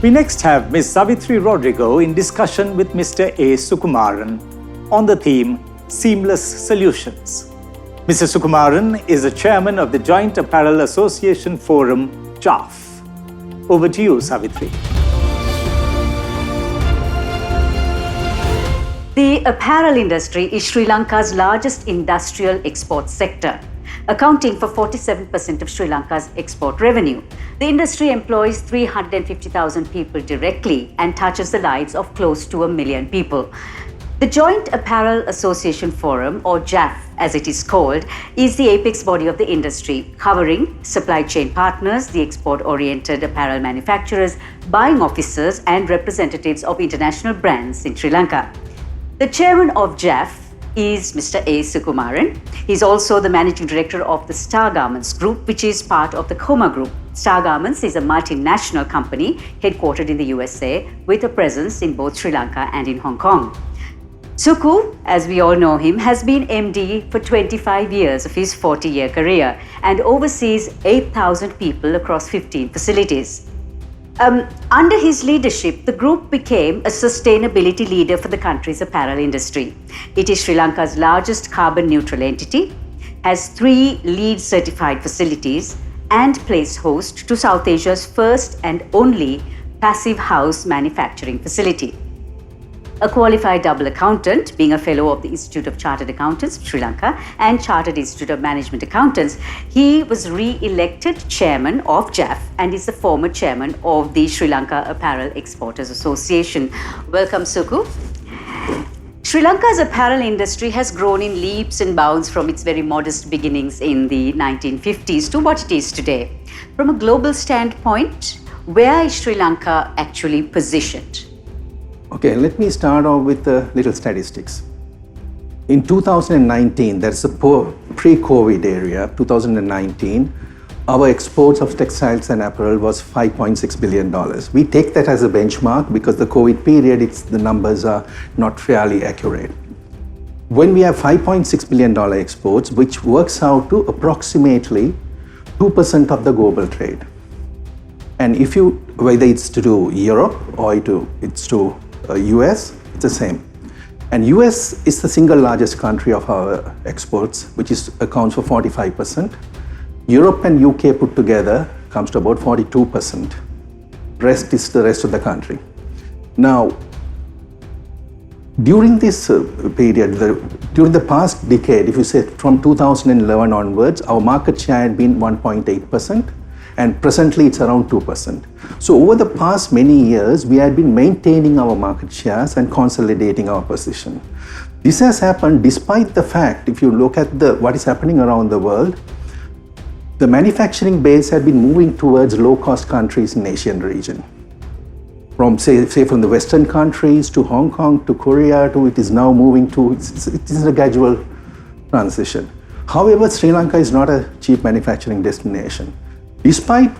We next have Ms. Savitri Rodrigo in discussion with Mr. A. Sukumaran on the theme Seamless Solutions. Mr. Sukumaran is the chairman of the Joint Apparel Association Forum, JAF. Over to you, Savitri. The apparel industry is Sri Lanka's largest industrial export sector, accounting for 47% of Sri Lanka's export revenue. The industry employs 350,000 people directly and touches the lives of close to 1 million people. The Joint Apparel Association Forum, or JAF as it is called, is the apex body of the industry, covering supply chain partners, the export-oriented apparel manufacturers, buying officers, and representatives of international brands in Sri Lanka. The chairman of JAF is Mr. A. Sukumaran. He's also the managing director of the Star Garments Group, which is part of the Coma Group. Star Garments is a multinational company headquartered in the USA with a presence in both Sri Lanka and in Hong Kong. Suku, as we all know him, has been MD for 25 years of his 40-year career and oversees 8,000 people across 15 facilities. Under his leadership, the group became a sustainability leader for the country's apparel industry. It is Sri Lanka's largest carbon neutral entity, has 3 LEED certified facilities, and plays host to South Asia's first and only passive house manufacturing facility. A qualified double accountant, being a fellow of the Institute of Chartered Accountants of Sri Lanka and Chartered Institute of Management Accountants, he was re-elected chairman of JAF and is the former chairman of the Sri Lanka Apparel Exporters Association. Welcome, Suku. Sri Lanka's apparel industry has grown in leaps and bounds from its very modest beginnings in the 1950s to what it is today. From a global standpoint, where is Sri Lanka actually positioned? Okay, let me start off with a little statistics. In 2019, that's a pre-COVID area, 2019, our exports of textiles and apparel was $5.6 billion. We take that as a benchmark because the COVID period, the numbers are not fairly accurate. When we have $5.6 billion exports, which works out to approximately 2% of the global trade. And if you, whether it's to do Europe or it's to US, it's the same. And US is the single largest country of our exports, which accounts for 45%. Europe and UK put together comes to about 42%. Rest is the rest of the country. Now, during this period, during the past decade, if you say from 2011 onwards, our market share had been 1.8%. And presently it's around 2%. So over the past many years, we have been maintaining our market shares and consolidating our position. This has happened despite the fact, if you look at what is happening around the world, the manufacturing base had been moving towards low-cost countries in the Asian region. From say from the Western countries to Hong Kong to Korea to it is now moving to, it is a gradual transition. However, Sri Lanka is not a cheap manufacturing destination. Despite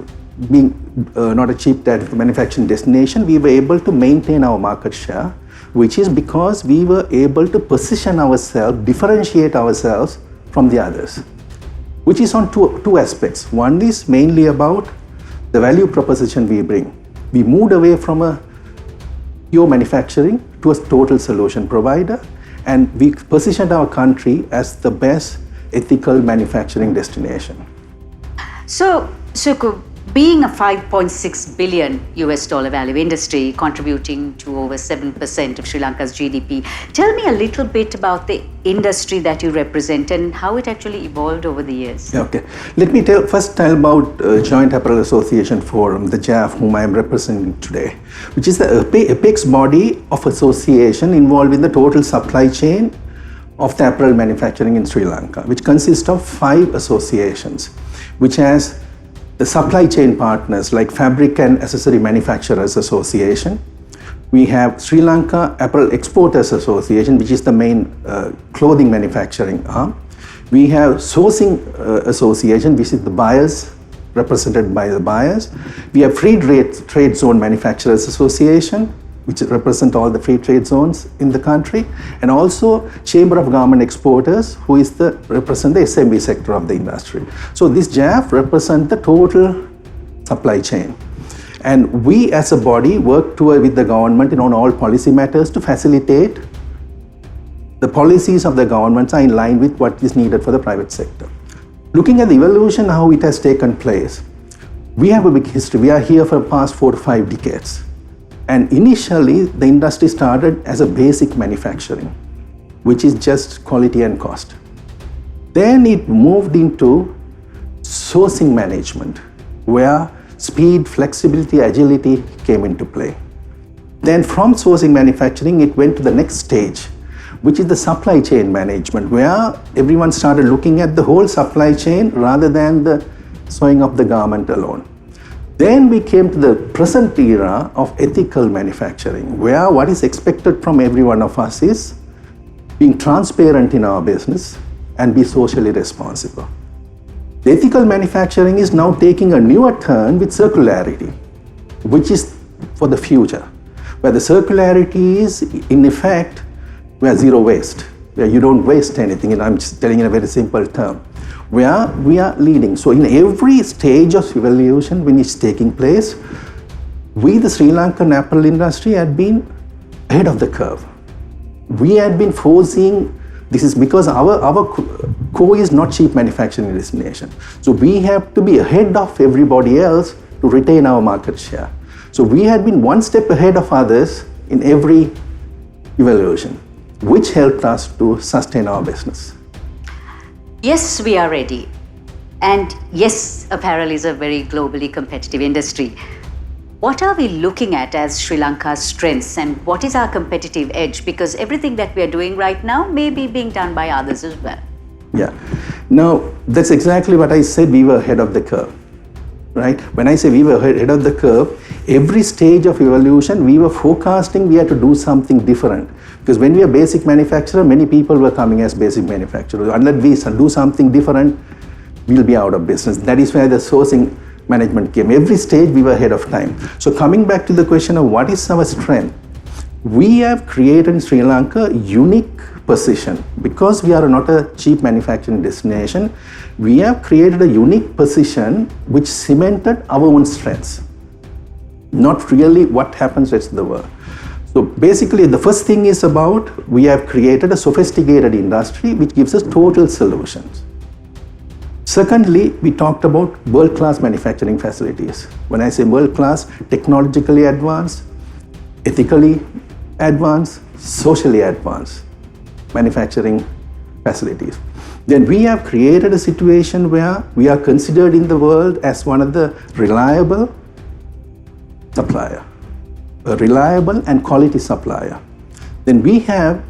being not a cheap manufacturing destination, we were able to maintain our market share, which is because we were able to position ourselves, differentiate ourselves from the others, which is on two aspects. One is mainly about the value proposition we bring. We moved away from a pure manufacturing to a total solution provider, and we positioned our country as the best ethical manufacturing destination. So, Suku, being a $5.6 billion value industry contributing to over 7% of Sri Lanka's GDP, tell me a little bit about the industry that you represent and how it actually evolved over the years. Okay, let me first tell about Joint Apparel Association Forum, the JAF, whom I am representing today, which is the apex body of association involved in the total supply chain of the apparel manufacturing in Sri Lanka, which consists of 5 associations, which has the supply chain partners like Fabric and Accessory Manufacturers Association. We have Sri Lanka Apparel Exporters Association, which is the main clothing manufacturing arm. We have Sourcing Association, which is the buyers, represented by the buyers. We have Free Trade Zone Manufacturers Association, which represent all the free trade zones in the country, and also Chamber of Garment Exporters, who is represent the SMB sector of the industry. So this JAF represents the total supply chain. And we as a body work with the government on all policy matters to facilitate the policies of the governments are in line with what is needed for the private sector. Looking at the evolution, how it has taken place, we have a big history. We are here for the past 4 to 5 decades. And initially, the industry started as a basic manufacturing, which is just quality and cost. Then it moved into sourcing management, where speed, flexibility, agility came into play. Then from sourcing manufacturing, it went to the next stage, which is the supply chain management, where everyone started looking at the whole supply chain rather than the sewing of the garment alone. Then we came to the present era of ethical manufacturing, where what is expected from every one of us is being transparent in our business and be socially responsible. The ethical manufacturing is now taking a newer turn with circularity, which is for the future, where the circularity is in effect where zero waste, where you don't waste anything, and I'm just telling in a very simple term, where we are leading. So in every stage of evolution when it's taking place, we, the Sri Lankan apparel industry, had been ahead of the curve. We had been foreseeing, this is because our core is not cheap manufacturing destination. So we have to be ahead of everybody else to retain our market share. So we had been one step ahead of others in every evaluation, which helped us to sustain our business. Yes, we are ready. And yes, apparel is a very globally competitive industry. What are we looking at as Sri Lanka's strengths, and what is our competitive edge? Because everything that we are doing right now may be being done by others as well. Yeah. Now, that's exactly what I said, we were ahead of the curve, right? When I say we were ahead of the curve, every stage of evolution, we were forecasting we had to do something different. Because when we are basic manufacturer, many people were coming as basic manufacturers. Unless we do something different, we'll be out of business. That is where the sourcing management came. Every stage we were ahead of time. So coming back to the question of what is our strength, we have created in Sri Lanka a unique position. Because we are not a cheap manufacturing destination, we have created a unique position which cemented our own strengths, not really what happens rest of the world. So basically the first thing is about we have created a sophisticated industry which gives us total solutions. Secondly, we talked about world-class manufacturing facilities. When I say world-class, technologically advanced, ethically advanced, socially advanced manufacturing facilities. Then we have created a situation where we are considered in the world as one of the reliable supplier, a reliable and quality supplier. Then we have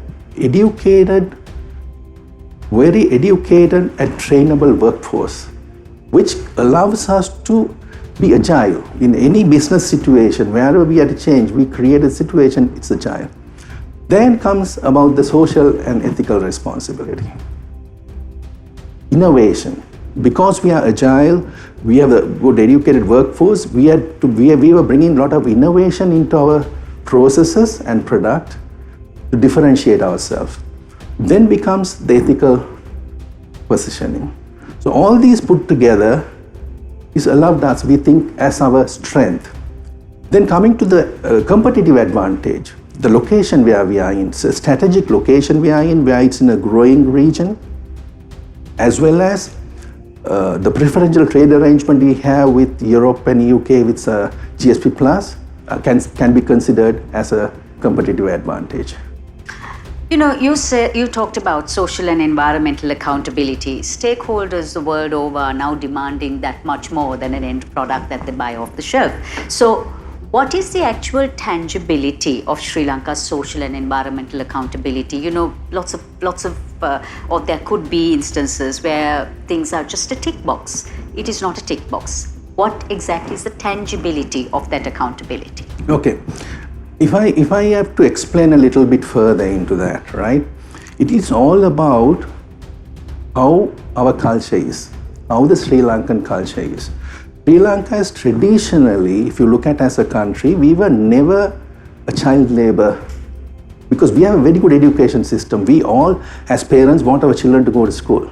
very educated and trainable workforce, which allows us to be agile in any business situation. Wherever we have to change, we create a situation, it's agile. Then comes about the social and ethical responsibility. Innovation. Because we are agile, we have a good educated workforce, we were bringing a lot of innovation into our processes and product to differentiate ourselves. Then becomes the ethical positioning. So all these put together is allowed us, we think, as our strength. Then coming to the competitive advantage, the location where we are in, it's a strategic location we are in, where it's in a growing region, as well as the preferential trade arrangement we have with Europe and UK with GSP Plus can be considered as a competitive advantage. You know, you talked about social and environmental accountability. Stakeholders the world over are now demanding that much more than an end product that they buy off the shelf. So what is the actual tangibility of Sri Lanka's social and environmental accountability? You know, lots of, or there could be instances where things are just a tick box. It is not a tick box. What exactly is the tangibility of that accountability? Okay. If I have to explain a little bit further into that, right? It is all about how our culture is, how the Sri Lankan culture is. Sri Lanka is traditionally, if you look at as a country, we were never a child labor because we have a very good education system. We all, as parents, want our children to go to school,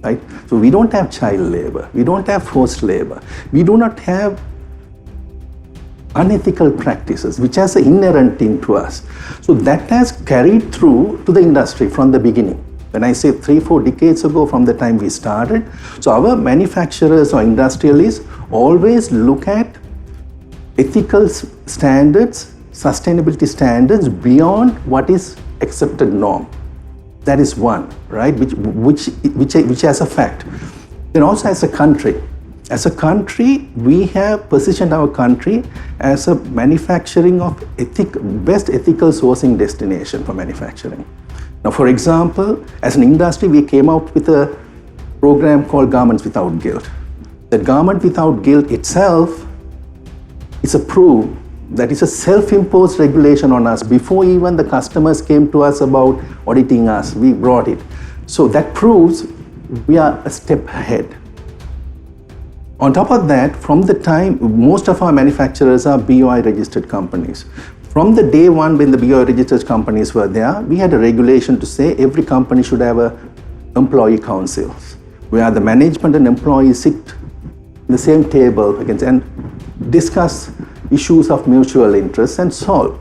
right? So we don't have child labor. We don't have forced labor. We do not have unethical practices, which has an inherent into us. So that has carried through to the industry from the beginning. When I say 3-4 decades ago from the time we started, so our manufacturers or industrialists always look at ethical standards, sustainability standards beyond what is accepted norm. That is one, right, which has a fact. Then also as a country, we have positioned our country as a manufacturing of best ethical sourcing destination for manufacturing. Now, for example, as an industry, we came out with a program called Garments Without Guilt. That Garment Without Guilt itself is a proof that is a self-imposed regulation on us. Before even the customers came to us about auditing us, we brought it. So that proves we are a step ahead. On top of that, from the time, most of our manufacturers are BOI registered companies. From the day one when the BOI registered companies were there, we had a regulation to say every company should have a employee councils, where the management and employees sit in the same table and discuss issues of mutual interest and solve.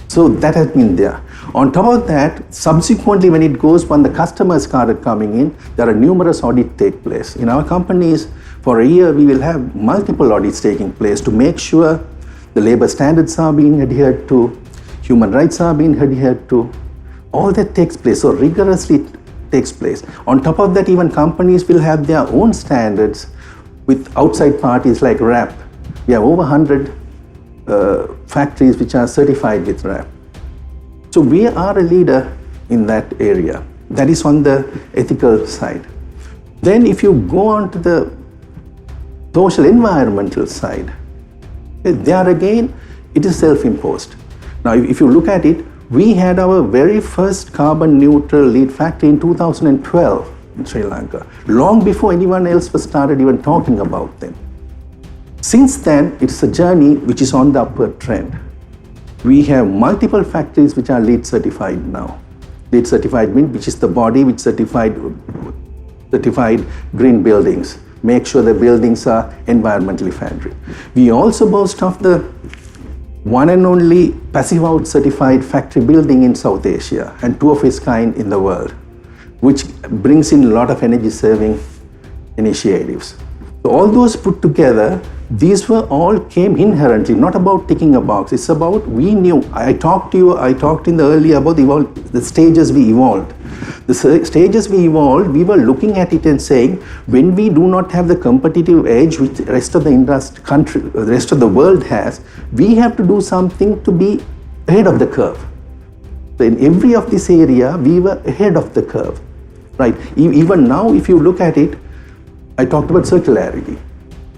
So that has been there. On top of that, subsequently when the customers started coming in, there are numerous audits take place. In our companies, for a year, we will have multiple audits taking place to make sure the labor standards are being adhered to, human rights are being adhered to. All that takes place, so rigorously takes place. On top of that, even companies will have their own standards with outside parties like RAP. We have over 100 factories which are certified with RAP. So we are a leader in that area. That is on the ethical side. Then if you go on to the social environmental side, there again, it is self-imposed. Now, if you look at it, we had our very first carbon neutral lead factory in 2012 in Sri Lanka, long before anyone else was started even talking about them. Since then, it's a journey which is on the upward trend. We have multiple factories which are LEED certified now. LEED certified means which is the body which certified green buildings. Make sure the buildings are environmentally friendly. We also boast of the one and only Passive Out certified factory building in South Asia and two of its kind in the world, which brings in a lot of energy saving initiatives. So all those put together, these were all came inherently, not about ticking a box. It's about we knew. I talked in the earlier about the stages we evolved. The stages we evolved, we were looking at it and saying, when we do not have the competitive edge which the rest of the rest of the world has, we have to do something to be ahead of the curve. So in every of this area, we were ahead of the curve, right? Even now, if you look at it, I talked about circularity.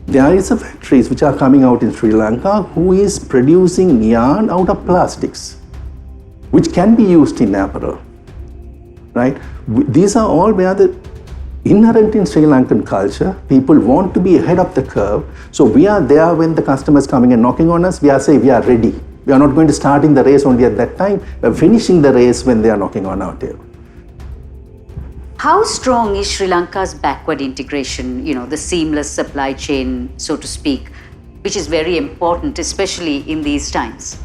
There is a factories which are coming out in Sri Lanka who is producing yarn out of plastics, which can be used in apparel, right? These are all where the inherent in Sri Lankan culture, people want to be ahead of the curve. So we are there when the customers coming and knocking on us, we are saying we are ready. We are not going to start in the race only at that time, we are finishing the race when they are knocking on our table. How strong is Sri Lanka's backward integration, the seamless supply chain, so to speak, which is very important, especially in these times?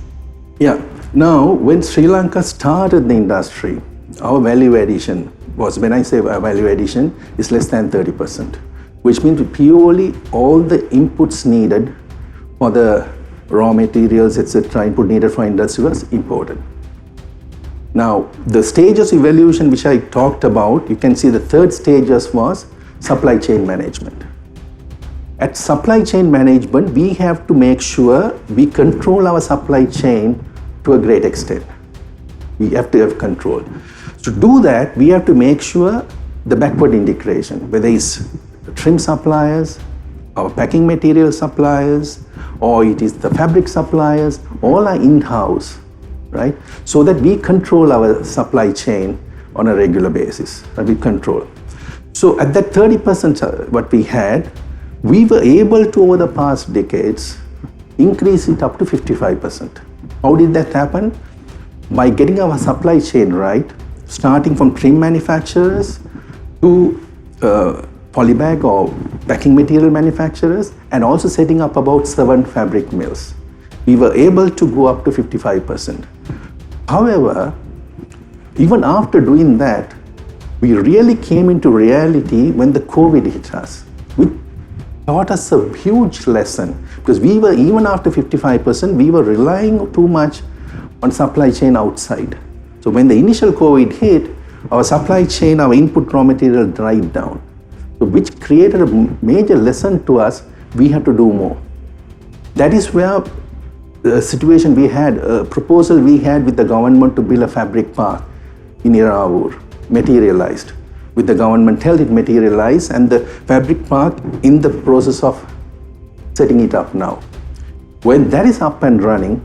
Yeah. Now, when Sri Lanka started the industry, our value addition was, when I say value addition, is less than 30%, which means purely all the inputs needed for the raw materials, etc., input needed for industry was imported. Now, the stages of evolution which I talked about, you can see the third stage was supply chain management. At supply chain management, we have to make sure we control our supply chain to a great extent. We have to have control. To do that, we have to make sure the backward integration, whether it's trim suppliers, our packing material suppliers, or it is the fabric suppliers, all are in-house, right? So that we control our supply chain on a regular basis, right? We control. So at that 30% what we had, we were able to, over the past decades, increase it up to 55%. How did that happen? By getting our supply chain right, starting from trim manufacturers to polybag or packing material manufacturers, and also setting up about 7 fabric mills. we were able to go up to 55%. However, even after doing that, we really came into reality when the COVID hit us, which taught us a huge lesson, because we were, even after 55%, we were relying too much on supply chain outside. So when the initial COVID hit, our supply chain, our input raw material dried down, so which created a major lesson to us. We had to do more. That is where the situation we had, a proposal we had with the government to build a fabric park in Iravur materialized. With the government help, it materialized, and the fabric park in the process of setting it up now. When that is up and running,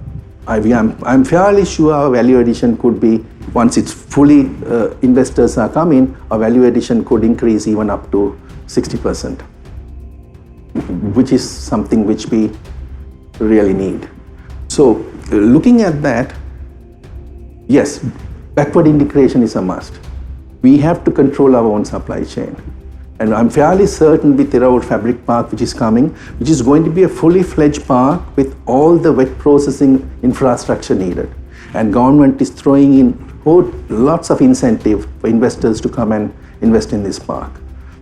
I'm fairly sure our value addition could be, once it's fully investors are coming, our value addition could increase even up to 60%, which is something which we really need. So looking at that, yes, backward integration is a must. We have to control our own supply chain. And I'm fairly certain with Iravur Fabric Park, which is coming, which is going to be a fully fledged park with all the wet processing infrastructure needed. And government is throwing in lots of incentive for investors to come and invest in this park.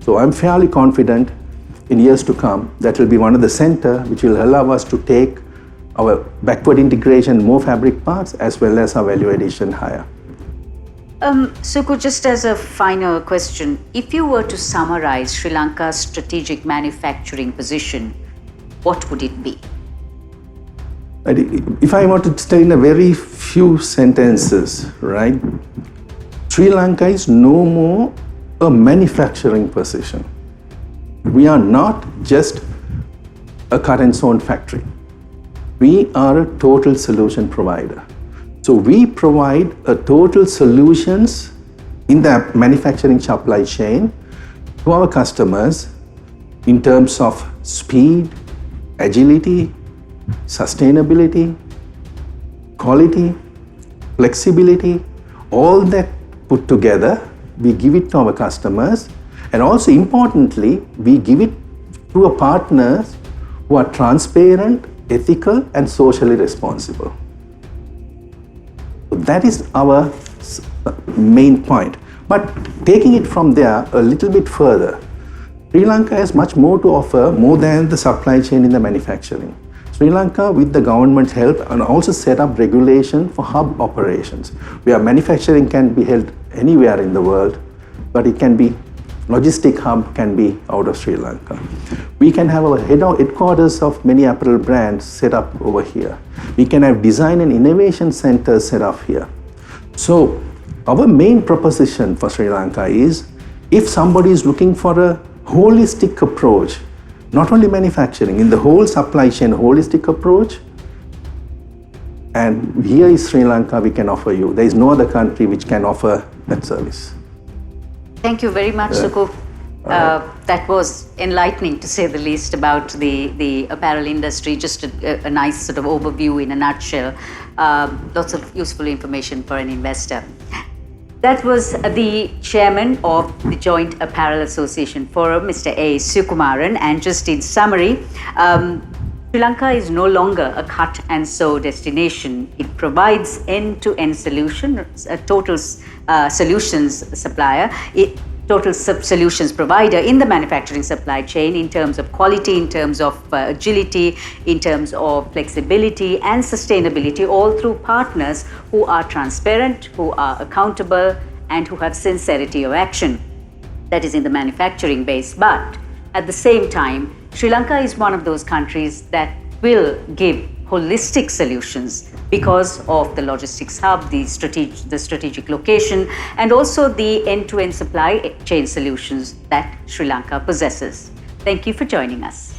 So I'm fairly confident in years to come that will be one of the center which will allow us to take our backward integration, more fabric parks, as well as our value addition higher. Suku, just as a final question, if you were to summarize Sri Lanka's strategic manufacturing position, what would it be? If I were to say in a very few sentences, right? Sri Lanka is no more a manufacturing position. We are not just a cut and sewn factory. We are a total solution provider. So we provide a total solutions in the manufacturing supply chain to our customers in terms of speed, agility, sustainability, quality, flexibility, all that put together, we give it to our customers. And also importantly, we give it to our partners who are transparent, ethical, and socially responsible. So that is our main point. But taking it from there a little bit further, Sri Lanka has much more to offer, more than the supply chain in the manufacturing. Sri Lanka, with the government's help, and also set up regulation for hub operations, where manufacturing can be held anywhere in the world, but it can be, logistic hub can be out of Sri Lanka. We can have our headquarters of many apparel brands set up over here. We can have design and innovation centers set up here. So our main proposition for Sri Lanka is, if somebody is looking for a holistic approach, not only manufacturing, in the whole supply chain, holistic approach, and here is Sri Lanka, we can offer you. There is no other country which can offer that service. Thank you very much, Suku. That was enlightening, to say the least, about the apparel industry. Just a nice sort of overview in a nutshell. Lots of useful information for an investor. That was the chairman of the Joint Apparel Association Forum, Mr. A. Sukumaran. And just in summary, Sri Lanka is no longer a cut and sew destination. It provides end-to-end solutions, a total solutions supplier, total solutions provider in the manufacturing supply chain in terms of quality, in terms of agility, in terms of flexibility and sustainability, all through partners who are transparent, who are accountable, and who have sincerity of action. That is in the manufacturing base. But at the same time, Sri Lanka is one of those countries that will give holistic solutions because of the logistics hub, the strategic location, and also the end-to-end supply chain solutions that Sri Lanka possesses. Thank you for joining us.